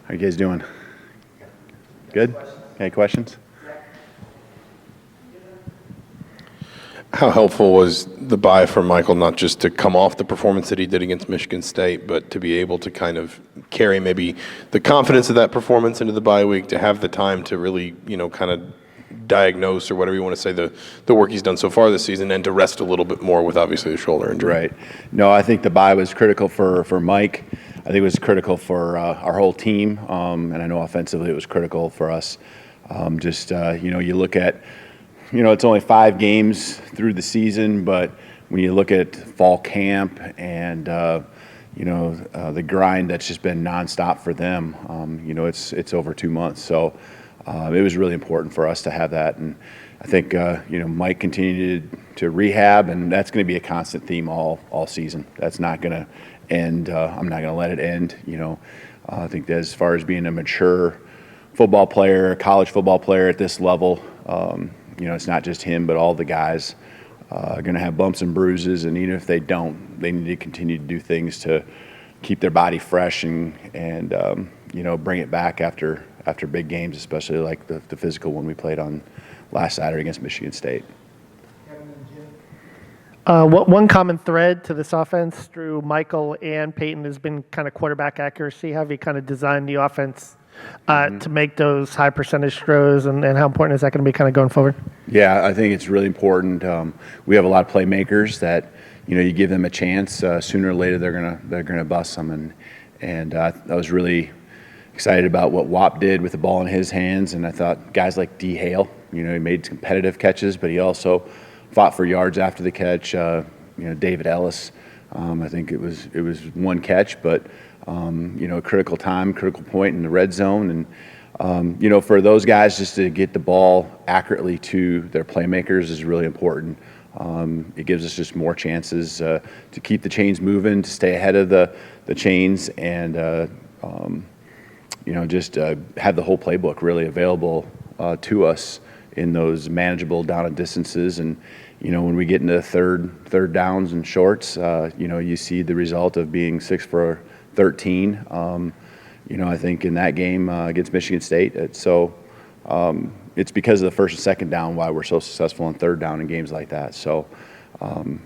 How you guys doing? Good? Any questions? How helpful was the bye for Michael, not just to come off the performance that he did against Michigan State, but to be able to kind of carry maybe the confidence of that performance into the bye week, to have the time to really, kind of diagnose or whatever you want to say the work he's done so far this season, and to rest a little bit more with obviously the shoulder injury? Right. No, I think the bye was critical for Mike. I think it was critical for our whole team, and I know offensively it was critical for us. You look at, it's only 5 games through the season, but when you look at fall camp and, the grind that's just been nonstop for them, it's over 2 months. So it was really important for us to have that. And I think, Mike continued to rehab, and that's going to be a constant theme all season. That's not going to end. I'm not going to let it end. I think that as far as being a mature football player, college football player at this level, it's not just him, but all the guys are going to have bumps and bruises, and even if they don't, they need to continue to do things to keep their body fresh and bring it back after big games, especially like the physical one we played on last Saturday against Michigan State. One common thread to this offense through Michael and Peyton has been kind of quarterback accuracy. How have you kind of designed the offense to make those high percentage throws, and how important is that going to be kind of going forward? Yeah, I think it's really important. We have a lot of playmakers that, you give them a chance. Sooner or later, they're gonna bust some, and I was really excited about what Wap did with the ball in his hands, and I thought guys like D. Hale, he made competitive catches, but he also fought for yards after the catch. David Ellis, I think it was one catch, but a critical time, critical point in the red zone, and for those guys just to get the ball accurately to their playmakers is really important. It gives us just more chances to keep the chains moving, to stay ahead of the chains, and just have the whole playbook really available to us in those manageable down and distances. And when we get into third downs and shorts, you see the result of being 6 for 13. I think in that game against Michigan State, it's because of the first and second down why we're so successful on third down in games like that. So, I'm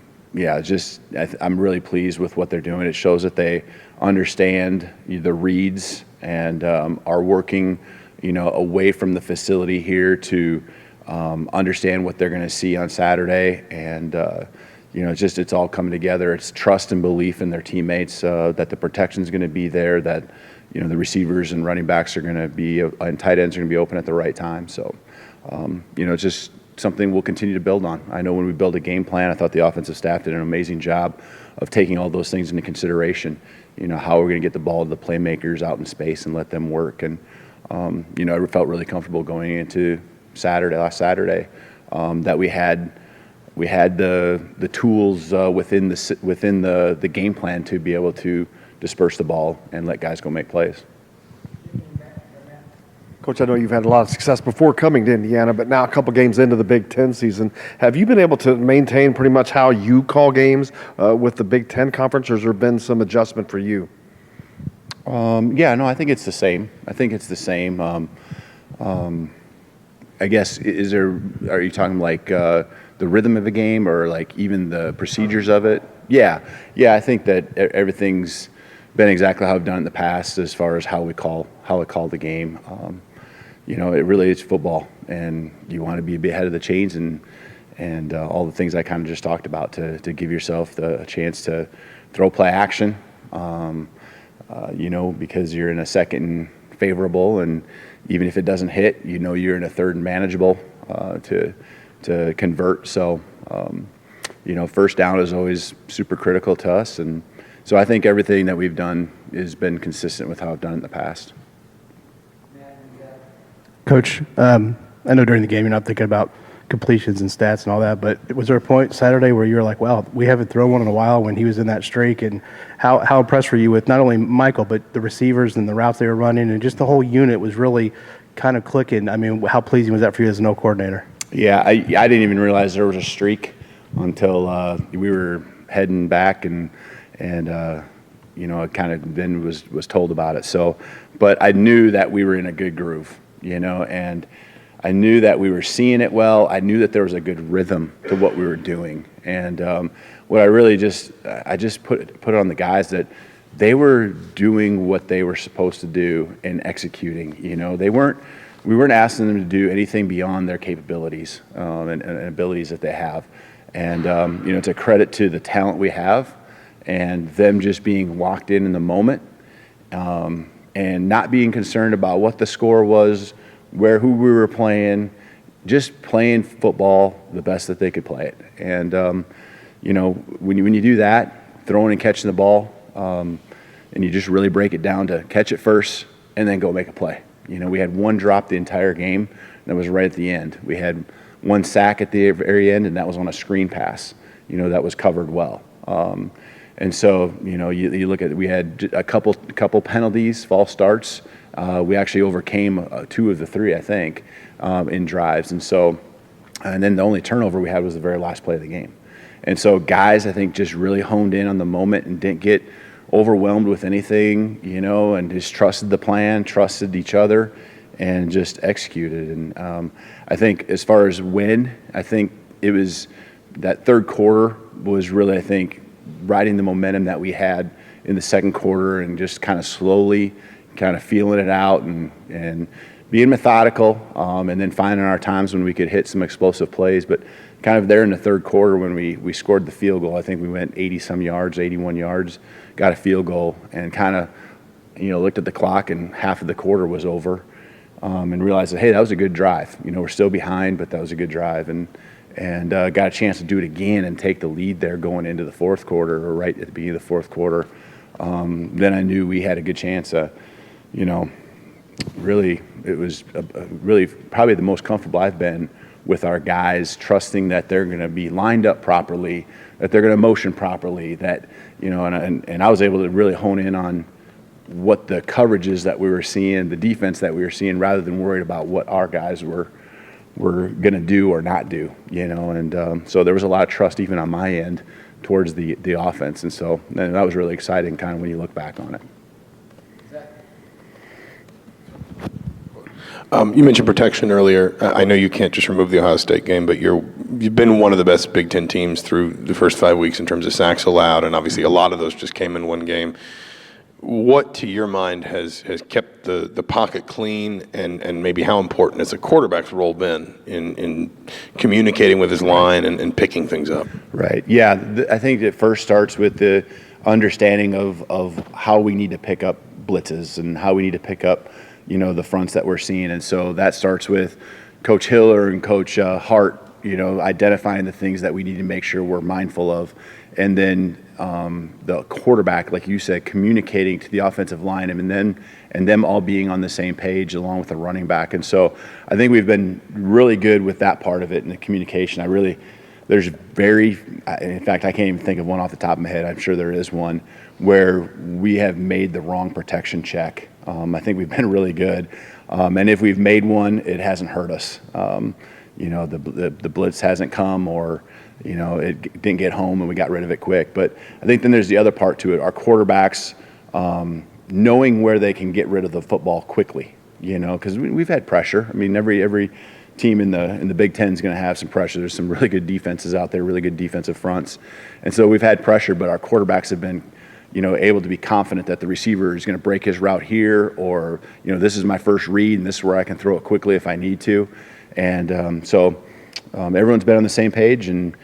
really pleased with what they're doing. It shows that they understand the reads and are working, away from the facility here to understand what they're going to see on Saturday. And, it's all coming together. It's trust and belief in their teammates that the protection is going to be there, that, the receivers and running backs are going to be, and tight ends are going to be open at the right time. So, it's just something we'll continue to build on. I know when we build a game plan, I thought the offensive staff did an amazing job of taking all those things into consideration. How we're going to get the ball to the playmakers out in space and let them work. And, I felt really comfortable going into last Saturday, that we had the tools within the game plan to be able to disperse the ball and let guys go make plays. Coach, I know you've had a lot of success before coming to Indiana, but now a couple games into the Big Ten season, have you been able to maintain pretty much how you call games with the Big Ten Conference, or has there been some adjustment for you? I think it's the same. I guess, are you talking like the rhythm of the game or like even the procedures of it? Yeah, I think that everything's been exactly how I've done it in the past as far as how I call the game. It really is football, and you want to be ahead of the chains and all the things I kind of just talked about to give yourself a chance to throw play action, because you're in a second and favorable, and even if it doesn't hit, you're in a third and manageable to convert. So, first down is always super critical to us, and so I think everything that we've done has been consistent with how I've done it in the past. Coach, I know during the game you're not thinking about completions and stats and all that, but was there a point Saturday where you were like, wow, we haven't thrown one in a while, when he was in that streak? And how impressed were you with not only Michael, but the receivers and the routes they were running, and just the whole unit was really kind of clicking? I mean, how pleasing was that for you as an O coordinator? Yeah, I didn't even realize there was a streak until we were heading back and I kind of then was told about it. So, but I knew that we were in a good groove, and I knew that we were seeing it well. I knew that there was a good rhythm to what we were doing. And what I really I just put it on the guys that they were doing what they were supposed to do and executing. We weren't asking them to do anything beyond their capabilities and abilities that they have. And, it's a credit to the talent we have and them just being locked in the moment and not being concerned about what the score was, who we were playing, just playing football the best that they could play it. And, when you do that, throwing and catching the ball, and you just really break it down to catch it first and then go make a play. We had one drop the entire game, and that was right at the end. We had one sack at the very end, and that was on a screen pass, that was covered well. And so, you look at, we had a couple penalties, false starts. We actually overcame 2 of the 3, I think, in drives. And then the only turnover we had was the very last play of the game. And so guys, I think, just really honed in on the moment and didn't get overwhelmed with anything, and just trusted the plan, trusted each other, and just executed. And I think as far as I think it was that third quarter was really, I think, riding the momentum that we had in the second quarter and just kind of slowly kind of feeling it out and being methodical, and then finding our times when we could hit some explosive plays. But kind of there in the third quarter when we scored the field goal, I think we went 80-some yards, 81 yards, got a field goal, and kind of, looked at the clock and half of the quarter was over, and realized that, hey, that was a good drive. We're still behind, but that was a good drive. And got a chance to do it again and take the lead there going into the fourth quarter, or right at the beginning of the fourth quarter. Then I knew we had a good chance. Really, it was really probably the most comfortable I've been with our guys, trusting that they're going to be lined up properly, that they're going to motion properly, that, and I was able to really hone in on what the coverages that we were seeing, the defense that we were seeing, rather than worried about what our guys were going to do or not do, and so there was a lot of trust even on my end towards the offense. And so that was really exciting kind of when you look back on it. You mentioned protection earlier. I know you can't just remove the Ohio State game, but you've been one of the best Big Ten teams through the first 5 weeks in terms of sacks allowed, and obviously a lot of those just came in one game. What, to your mind, has kept the pocket clean, and maybe how important has a quarterback's role been in communicating with his line and picking things up? Right. Yeah, I think it first starts with the understanding of how we need to pick up blitzes and how we need to pick up the fronts that we're seeing. And so that starts with Coach Hiller and Coach Hart, identifying the things that we need to make sure we're mindful of. And then the quarterback, like you said, communicating to the offensive line, and them all being on the same page along with the running back. And so I think we've been really good with that part of it in the communication. In fact, I can't even think of one off the top of my head. I'm sure there is one where we have made the wrong protection check. I think we've been really good. And if we've made one, it hasn't hurt us. The blitz hasn't come, or, it didn't get home and we got rid of it quick. But I think then there's the other part to it. Our quarterbacks knowing where they can get rid of the football quickly, because we've had pressure. I mean, every team in the Big Ten is going to have some pressure. There's some really good defenses out there, really good defensive fronts. And so we've had pressure, but our quarterbacks have been able to be confident that the receiver is going to break his route here, or, this is my first read and this is where I can throw it quickly if I need to. And so everyone's been on the same page, and,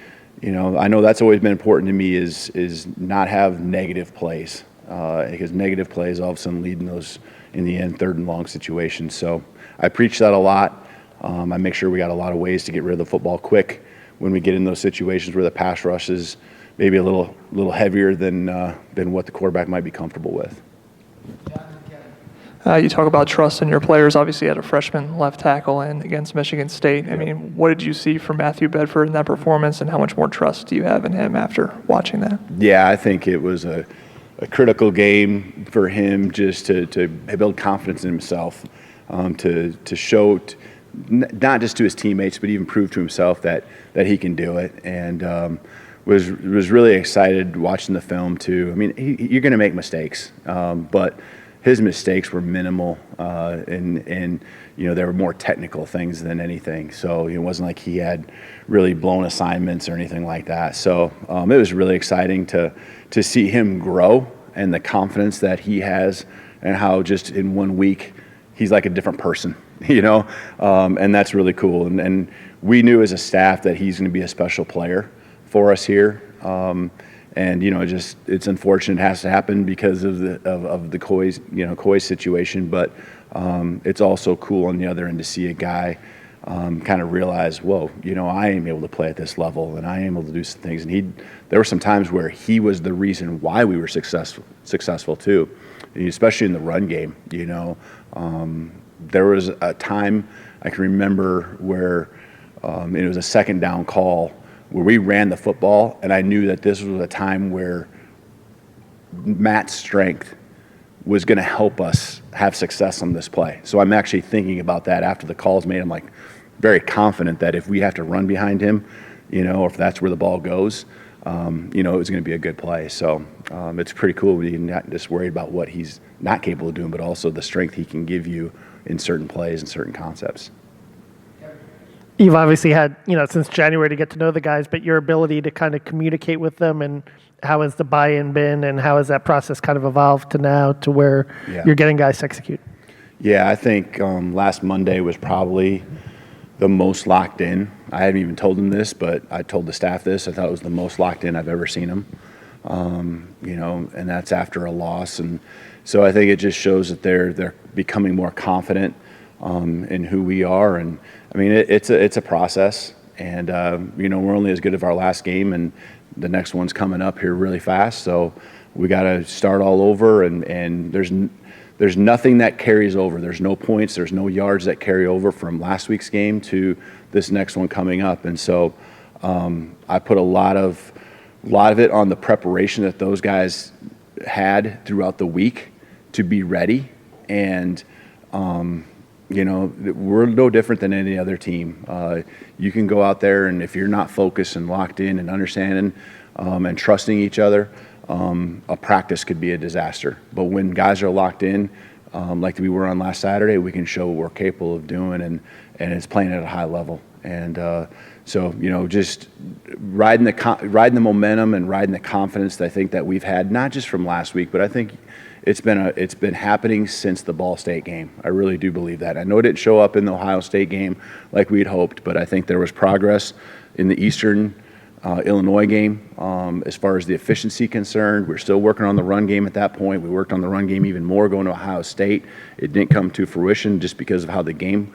I know that's always been important to me is not have negative plays, because negative plays all of a sudden lead in those, in the end, third and long situations. So I preach that a lot. I make sure we got a lot of ways to get rid of the football quick when we get in those situations where the pass rush is maybe a little heavier than what the quarterback might be comfortable with. You talk about trust in your players. Obviously, you had a freshman left tackle in against Michigan State. I mean, what did you see from Matthew Bedford in that performance, and how much more trust do you have in him after watching that? Yeah, I think it was a critical game for him just to build confidence in himself, to show not just to his teammates, but even prove to himself that he can do it. And was really excited watching the film too. I mean, you're going to make mistakes, but his mistakes were minimal, and they were more technical things than anything. So it wasn't like he had really blown assignments or anything like that. So it was really exciting to see him grow and the confidence that he has, and how just in 1 week he's like a different person, and that's really cool. And we knew as a staff that he's going to be a special player for us here. And it's unfortunate it has to happen because of the Coy situation, but it's also cool on the other end to see a guy kind of realize, whoa, I am able to play at this level, and I am able to do some things. And there were some times where he was the reason why we were successful too, especially in the run game. There was a time I can remember where it was a second down call where we ran the football, and I knew that this was a time where Matt's strength was going to help us have success on this play. So I'm actually thinking about that after the call's made. I'm like very confident that if we have to run behind him, or if that's where the ball goes, it was going to be a good play. So it's pretty cool when you're not just worried about what he's not capable of doing, but also the strength he can give you in certain plays and certain concepts. You've obviously had, since January to get to know the guys, but your ability to kind of communicate with them, and how has the buy-in been, and how has that process kind of evolved to now to where you're getting guys to execute? Yeah, I think last Monday was probably the most locked in. I haven't even told them this, but I told the staff this. I thought it was the most locked in I've ever seen them, and that's after a loss. And so I think it just shows that they're becoming more confident in who we are. And I mean, it's a process, and we're only as good as our last game, and the next one's coming up here really fast. So we got to start all over, and there's nothing that carries over. There's no points, there's no yards that carry over from last week's game to this next one coming up. And so I put a lot of it on the preparation that those guys had throughout the week to be ready. And we're no different than any other team. You can go out there, and if you're not focused and locked in and understanding and trusting each other, a practice could be a disaster. But when guys are locked in, like we were on last Saturday, we can show what we're capable of doing, and it's playing at a high level. And so just riding the momentum and riding the confidence that I think that we've had, not just from last week, but I think it's been happening since the Ball State game. I really do believe that. I know it didn't show up in the Ohio State game like we'd hoped, but I think there was progress in the Eastern Illinois game as far as the efficiency concerned. We're still working on the run game at that point. We worked on the run game even more going to Ohio State. It didn't come to fruition just because of how the game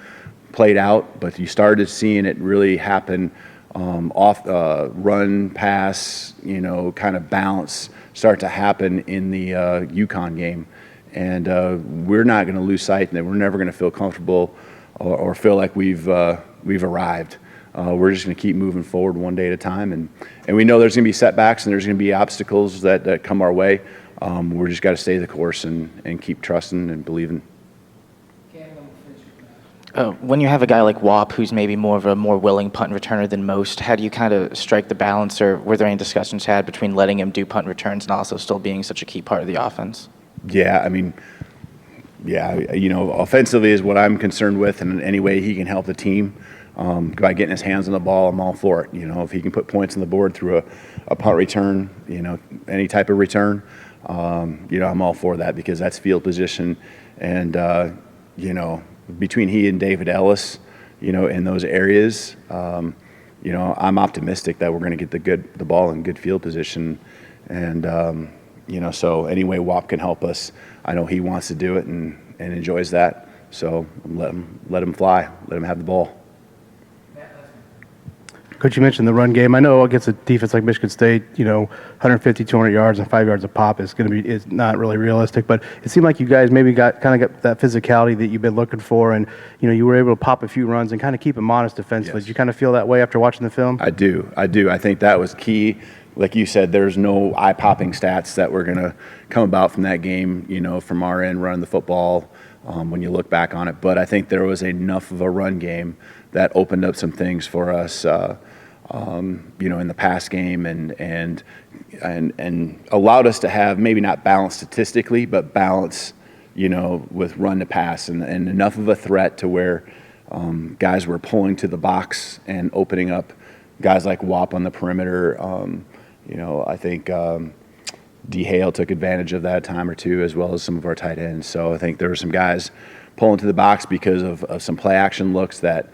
played out, but you started seeing it really happen off run, pass, kind of balance start to happen in the UConn game. And we're not going to lose sight, and we're never going to feel comfortable or feel like we've arrived. We're just going to keep moving forward one day at a time. And we know there's going to be setbacks and there's going to be obstacles that come our way. We're just got to stay the course and keep trusting and believing. When you have a guy like Wap, who's maybe more willing punt returner than most, how do you kind of strike the balance, or were there any discussions had between letting him do punt returns and also still being such a key part of the offense? Yeah, I mean, offensively is what I'm concerned with, and in any way he can help the team by getting his hands on the ball, I'm all for it. If he can put points on the board through a punt return, any type of return, I'm all for that, because that's field position. And, between he and David Ellis, in those areas, I'm optimistic that we're going to get the ball in good field position. And, so any way Wap can help us, I know he wants to do it and enjoys that. So let him fly, let him have the ball. Coach, you mentioned the run game. I know against a defense like Michigan State, 150, 200 yards and 5 yards a pop is not really realistic. But it seemed like you guys maybe got that physicality that you've been looking for, and you were able to pop a few runs and kind of keep them honest defensively. Yes. Did you kind of feel that way after watching the film? I do. I think that was key. Like you said, there's no eye-popping stats that were going to come about from that game, from our end running the football when you look back on it. But I think there was enough of a run game that opened up some things for us in the pass game and allowed us to have maybe not balance statistically, but balance, with run to pass and enough of a threat to where guys were pulling to the box and opening up guys like Wap on the perimeter. I think D. Hale took advantage of that a time or two, as well as some of our tight ends. So I think there were some guys pulling to the box because of some play action looks that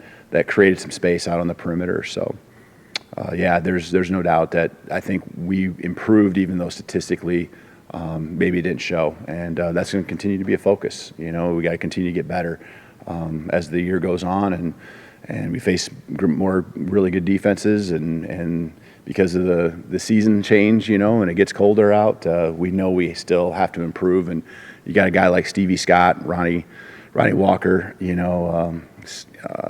created some space out on the perimeter. So there's no doubt that I think we improved, even though statistically maybe it didn't show. And that's going to continue to be a focus. We got to continue to get better as the year goes on, and we face more really good defenses, and because of the season change, and it gets colder out, we know we still have to improve. And you got a guy like Stevie Scott, Ronnie Walker,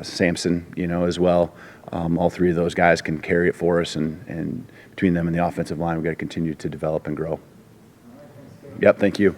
Sampson, as well. All three of those guys can carry it for us, and between them and the offensive line, we've got to continue to develop and grow. Yep, thank you.